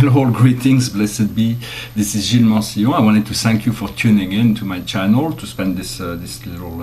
And all greetings, blessed be. This is Gilles Mancillon. I wanted to thank you for tuning in to my channel to spend this little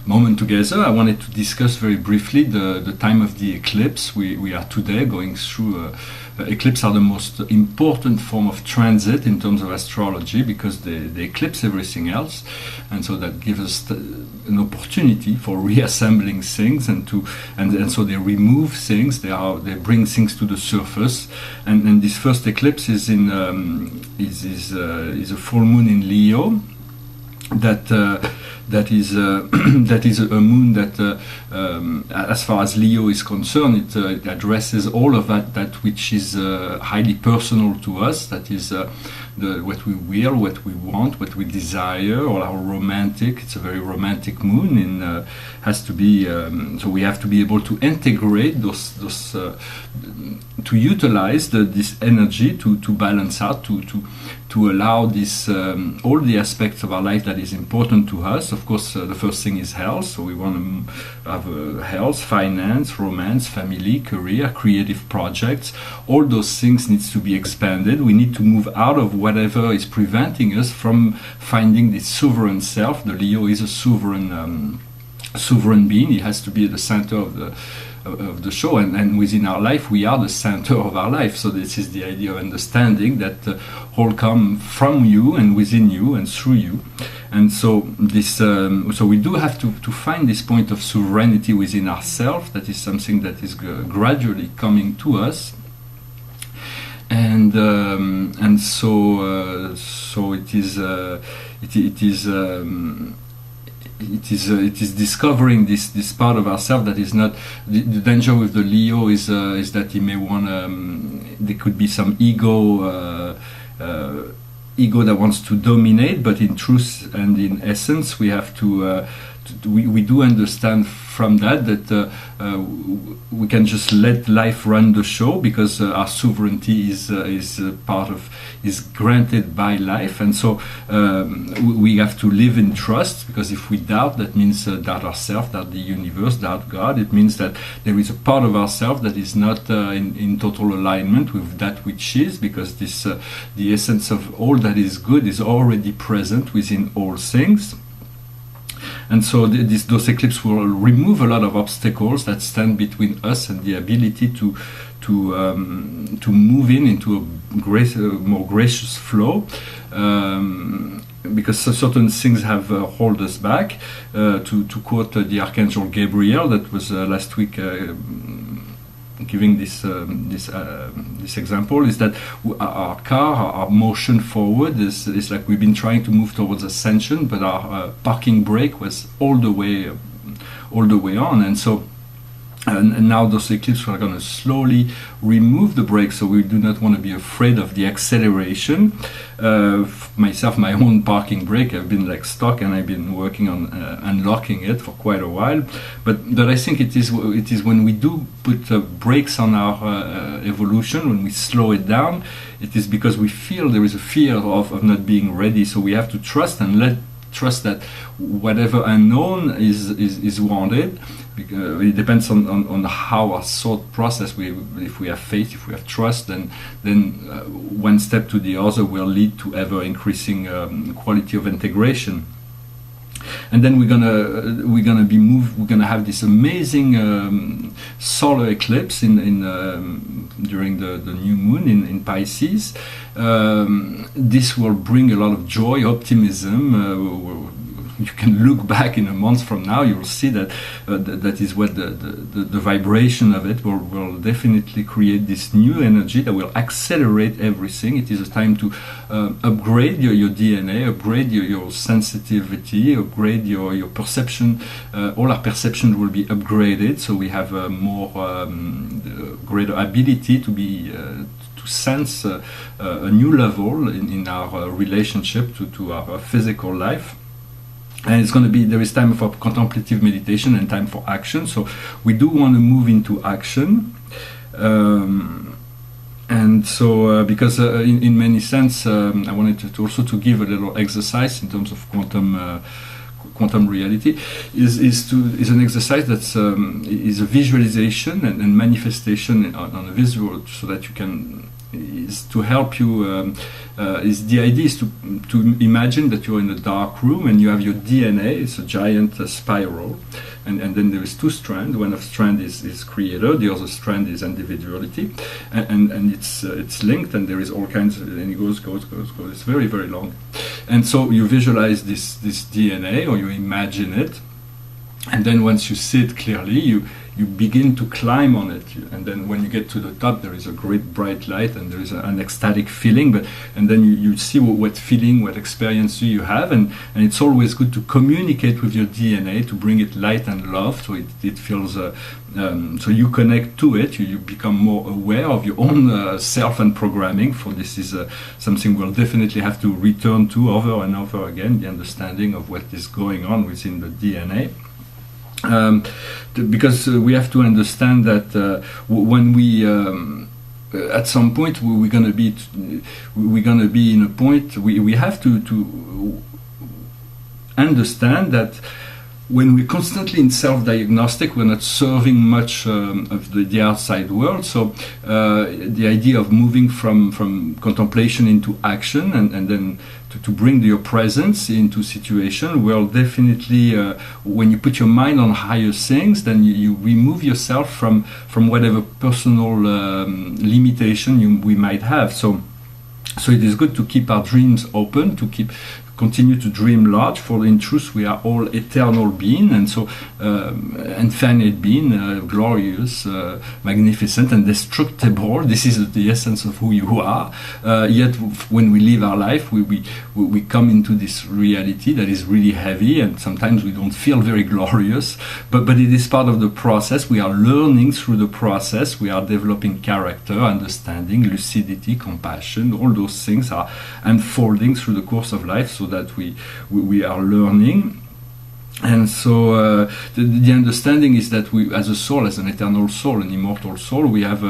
moment together. I wanted to discuss very briefly the time of the eclipse. We are today going through eclipses are the most important form of transit in terms of astrology because they eclipse everything else, and so that gives us an opportunity for reassembling things and so they remove things. They bring things to the surface, and this first eclipse is in is a full moon in Leo. That is a moon that, as far as Leo is concerned, it addresses all of that which is highly personal to us. That is what we will, what we want, what we desire, or our romantic. It's a very romantic moon, and has to be. So we have to be able to integrate those to utilize this energy to balance out, to allow this all the aspects of our life that is important to us. Of course, the first thing is health. So we want to have health, finance, romance, family, career, creative projects. All those things needs to be expanded. We need to move out of whatever is preventing us from finding this sovereign self. The Leo is a sovereign being. It has to be at the center of the show, and within our life we are the center of our life. So this is the idea of understanding that all come from you and within you and through you. And so this so we do have to find this point of sovereignty within ourselves. That is something that is gradually coming to us, and so it is discovering this part of ourselves that is not the danger with the Leo is that he may want there could be some ego that wants to dominate, but in truth and in essence we have to we do understand from that we can just let life run the show, because our sovereignty is granted by life, and so we have to live in trust, because if we doubt, that means doubt ourselves, doubt the universe, doubt God. It means that there is a part of ourselves that is not in total alignment with that which is, because the essence of all that is good is already present within all things. And so those eclipses will remove a lot of obstacles that stand between us and the ability to move into a more gracious flow, because certain things have hold us back. To quote the Archangel Gabriel, that was last week giving this example, is that our motion forward is like we've been trying to move towards ascension, but our parking brake was all the way on, and so and now those eclipses are going to slowly remove the brakes. So we do not want to be afraid of the acceleration. Myself, my own parking brake, I've been like stuck, and I've been working on unlocking it for quite a while. But I think it is when we do put brakes on our evolution, when we slow it down, it is because we feel there is a fear of not being ready. So we have to trust and trust that whatever unknown is wanted. It depends on how our thought process. If we have faith, if we have trust, then one step to the other will lead to ever increasing quality of integration. And then we're gonna have this amazing solar eclipse during the new moon in Pisces. This will bring a lot of joy, optimism. You can look back in a month from now, you will see that that is what the vibration of it will definitely create this new energy that will accelerate everything. It is a time to upgrade your DNA, upgrade your sensitivity, upgrade your perception. All our perception will be upgraded, so we have a more greater ability to sense a new level in our relationship to our physical life. And it's going to be, there is time for contemplative meditation and time for action. So we do want to move into action. And so, because in many sense, I wanted to also give a little exercise in terms of quantum reality. Is an exercise that's is a visualization and manifestation on a visual, so that you can is to help you. Is the idea is to imagine that you're in a dark room and you have your DNA. It's a giant spiral, and then there is two strands. One of strand is creator, the other strand is individuality, and it's linked, and there is all kinds of, and it goes. It's very, very long, and so you visualize this DNA, or you imagine it, and then once you see it clearly, you begin to climb on it, and then when you get to the top, there is a great bright light, and there is an ecstatic feeling. And then you see what feeling, what experience you have, and it's always good to communicate with your DNA to bring it light and love, so it feels. So you connect to it, you become more aware of your own self and programming. For this is something we'll definitely have to return to over and over again, the understanding of what is going on within the DNA. Because we have to understand that when we at some point we're gonna be in a point we have to understand that when we're constantly in self-diagnostic, we're not serving much of the outside world. So the idea of moving from contemplation into action, and then to bring your presence into situation, well, definitely when you put your mind on higher things, then you remove yourself from whatever personal limitation we might have. So it is good to keep our dreams open, to continue to dream large, for in truth we are all eternal being, and so infinite being, glorious, magnificent, and indestructible. This is the essence of who you are. Yet when we live our life, we come into this reality that is really heavy, and sometimes we don't feel very glorious, but it is part of the process. We are learning through the process. We are developing character, understanding, lucidity, compassion. All those things are unfolding through the course of life, so that we are learning. And so the understanding is that we, as a soul, as an eternal soul, an immortal soul, we have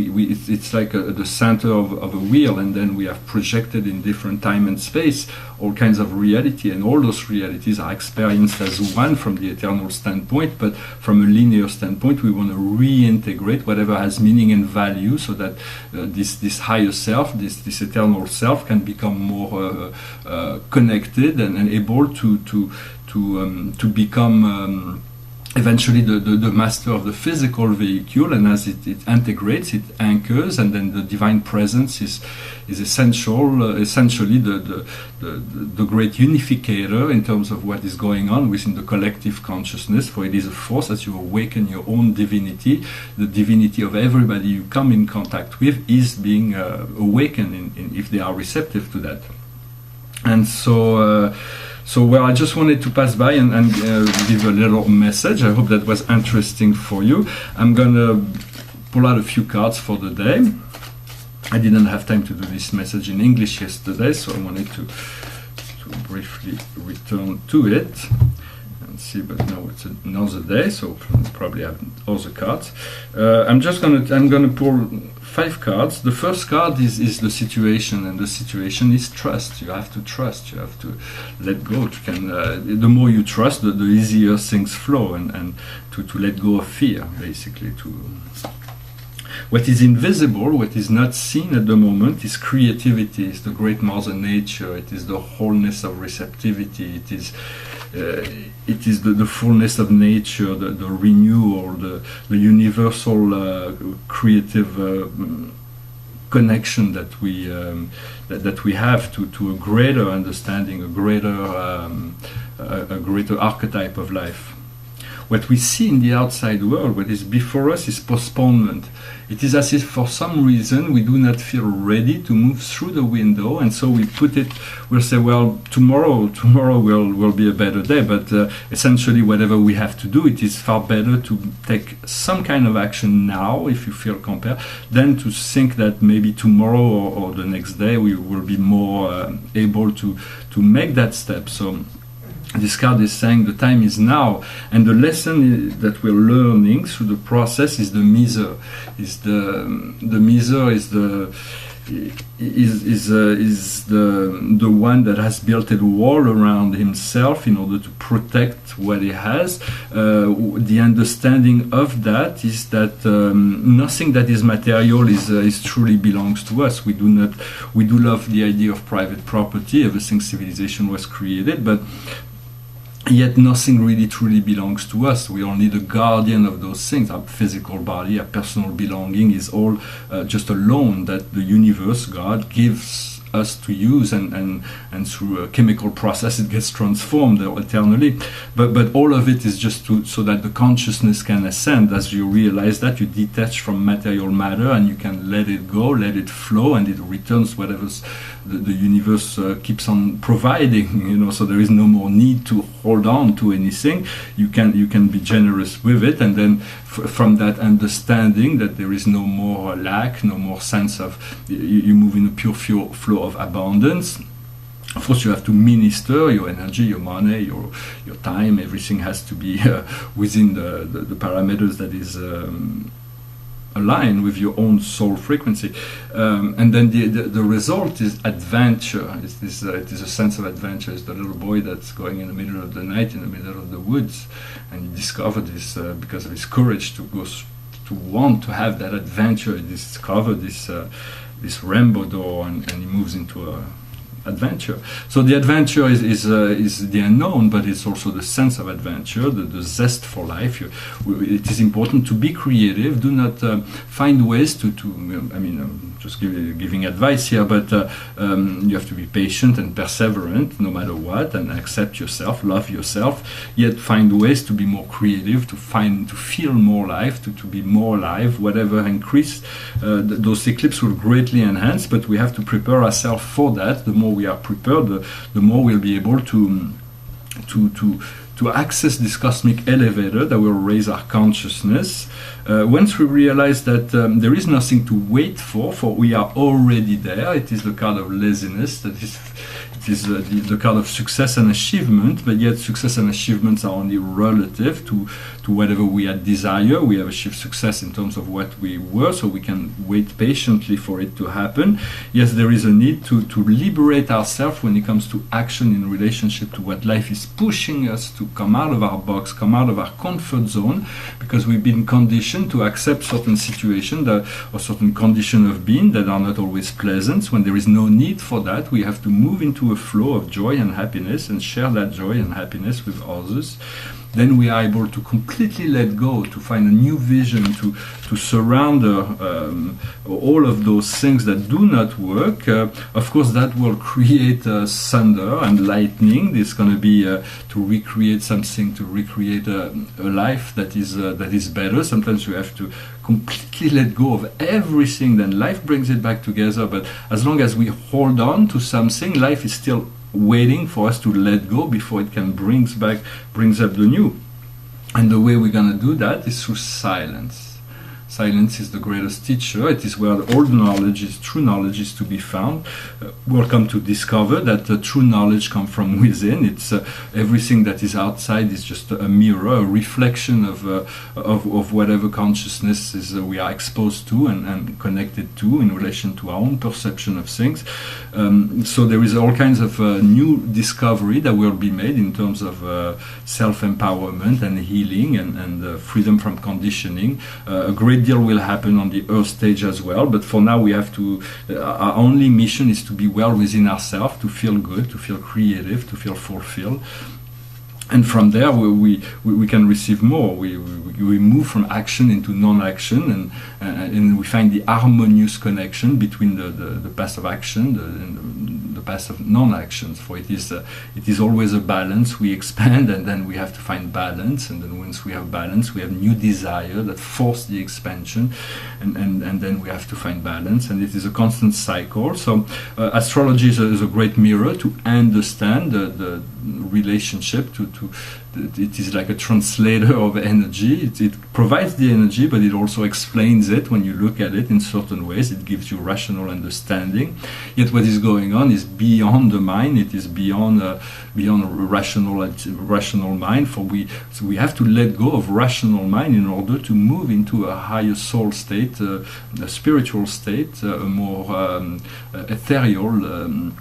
it's like the center of a wheel, and then we have projected in different time and space all kinds of reality, and all those realities are experienced as one from the eternal standpoint, but from a linear standpoint we want to reintegrate whatever has meaning and value, so that this higher self, this eternal self, can become more connected and able to become eventually the master of the physical vehicle. And as it integrates, it anchors, and then the divine presence is essentially the great unificator in terms of what is going on within the collective consciousness. For it is a force, as you awaken your own divinity, the divinity of everybody you come in contact with is being awakened if they are receptive to that. And so well, I just wanted to pass by and give a little message. I hope that was interesting for you. I'm gonna pull out a few cards for the day. I didn't have time to do this message in English yesterday, so I wanted to briefly return to it and see. But now it's another day, so probably have other cards. I'm gonna pull 5 cards. The first card is the situation, and the situation is trust. You have to trust. You have to let go. The more you trust, the easier things flow, and to let go of fear, basically. What is invisible, what is not seen at the moment, is creativity. Is the great Mother Nature. It is the wholeness of receptivity. It is the fullness of nature, the renewal, the universal creative connection that we have to a greater understanding, a greater archetype of life. What we see in the outside world, what is before us, is postponement. It is as if for some reason we do not feel ready to move through the window, and so we'll say, well, tomorrow will be a better day, but essentially whatever we have to do, it is far better to take some kind of action now, if you feel compelled, than to think that maybe tomorrow or the next day we will be more able to make that step. So this card is saying the time is now, and the lesson that we're learning through the process is the miser. The miser is is the one that has built a wall around himself in order to protect what he has. The understanding of that is that nothing that is material is truly belongs to us. We do love the idea of private property ever since civilization was created, but yet nothing really truly belongs to us. We are only the guardian of those things. Our physical body, our personal belonging is all just a loan that the universe, God, gives us to use, and through a chemical process it gets transformed eternally. But all of it is just so that the consciousness can ascend. As you realize that, you detach from material matter and you can let it go, let it flow, and it returns whatever the universe keeps on providing. So there is no more need to hold on to anything. You can be generous with it, and then from that understanding that there is no more lack, no more sense of, you move in a pure flow of abundance. Of course, you have to minister your energy, your money, your time. Everything has to be within the parameters that is aligned with your own soul frequency. And then the result is adventure. It is a sense of adventure. It's the little boy that's going in the middle of the night, in the middle of the woods, and he discovered this because of his courage to go to want to have that adventure. He discovered this rainbow door, and he moves into a adventure. So the adventure is the unknown, but it's also the sense of adventure, the zest for life. It is important to be creative. Do not find ways to I mean, I'm just giving advice here, but you have to be patient and perseverant no matter what, and accept yourself, love yourself, yet find ways to be more creative, to feel more life, to be more alive. Whatever increase, those eclipses will greatly enhance, but we have to prepare ourselves for that. The more we are prepared, the more we'll be able to access this cosmic elevator that will raise our consciousness. Once we realize that there is nothing to wait for we are already there. It is the card of laziness. It is the card of success and achievement, but yet success and achievements are only relative to whatever we had desire. We have achieved success in terms of what we were, so we can wait patiently for it to happen. Yes, there is a need to liberate ourselves when it comes to action in relationship to what life is pushing us to come out of our box, come out of our comfort zone, because we've been conditioned to accept certain situations or certain conditions of being that are not always pleasant. When there is no need for that, we have to move into a flow of joy and happiness and share that joy and happiness with others. Then we are able to completely let go, to find a new vision, to surround all of those things that do not work. Of course, that will create thunder and lightning. It's going to be to recreate something, to recreate a life that is better. Sometimes you have to completely let go of everything, then life brings it back together. But as long as we hold on to something, life is still waiting for us to let go before it can brings up the new. And the way we're going to do that is through silence. Silence is the greatest teacher. It is where all knowledge true knowledge is to be found. We'll come to discover that true knowledge comes from within. It's everything that is outside is just a mirror, a reflection of whatever consciousness we are exposed to and connected to in relation to our own perception of things. So there is all kinds of new discovery that will be made in terms of self-empowerment and healing and freedom from conditioning. A great deal will happen on the earth stage as well, but for now we have to our only mission is to be well within ourselves, to feel good, to feel creative, to feel fulfilled. And from there, we can receive more. We move from action into non-action, and we find the harmonious connection between the path of action and the path of non-actions. For it is always a balance. We expand, and then we have to find balance. And then once we have balance, we have new desire that force the expansion, and then we have to find balance. And it is a constant cycle. So astrology is a great mirror to understand the relationship, it is like a translator of energy. It provides the energy, but it also explains it when you look at it in certain ways. It gives you rational understanding. Yet what is going on is beyond the mind. It is beyond rational mind. So we have to let go of rational mind in order to move into a higher soul state, a spiritual state, a more ethereal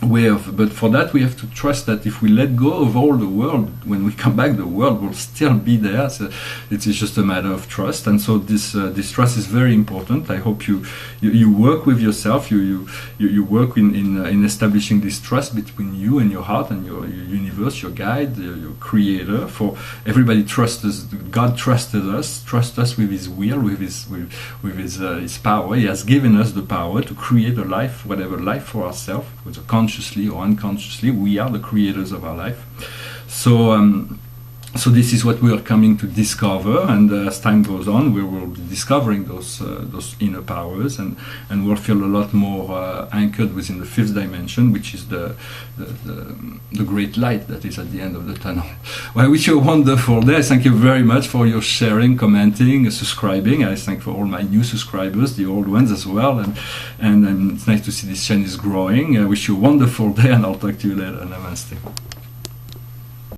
way of. But for that we have to trust that if we let go of all the world, when we come back, the world will still be there. So it is just a matter of trust, and so this trust is very important. I hope you work with yourself. You work in establishing this trust between you and your heart and your universe, your guide, your creator. For everybody trusts us. God trusted us. Trust us with His will, with His power. He has given us the power to create a life, whatever life for ourselves, with a consciously or unconsciously. We are the creators of our life. So this is what we are coming to discover, and as time goes on, we will be discovering those inner powers, and we'll feel a lot more anchored within the fifth dimension, which is the great light that is at the end of the tunnel. Well, I wish you a wonderful day. I thank you very much for your sharing, commenting, subscribing. I thank for all my new subscribers, the old ones as well, and it's nice to see this channel is growing. I wish you a wonderful day, and I'll talk to you later. Namaste.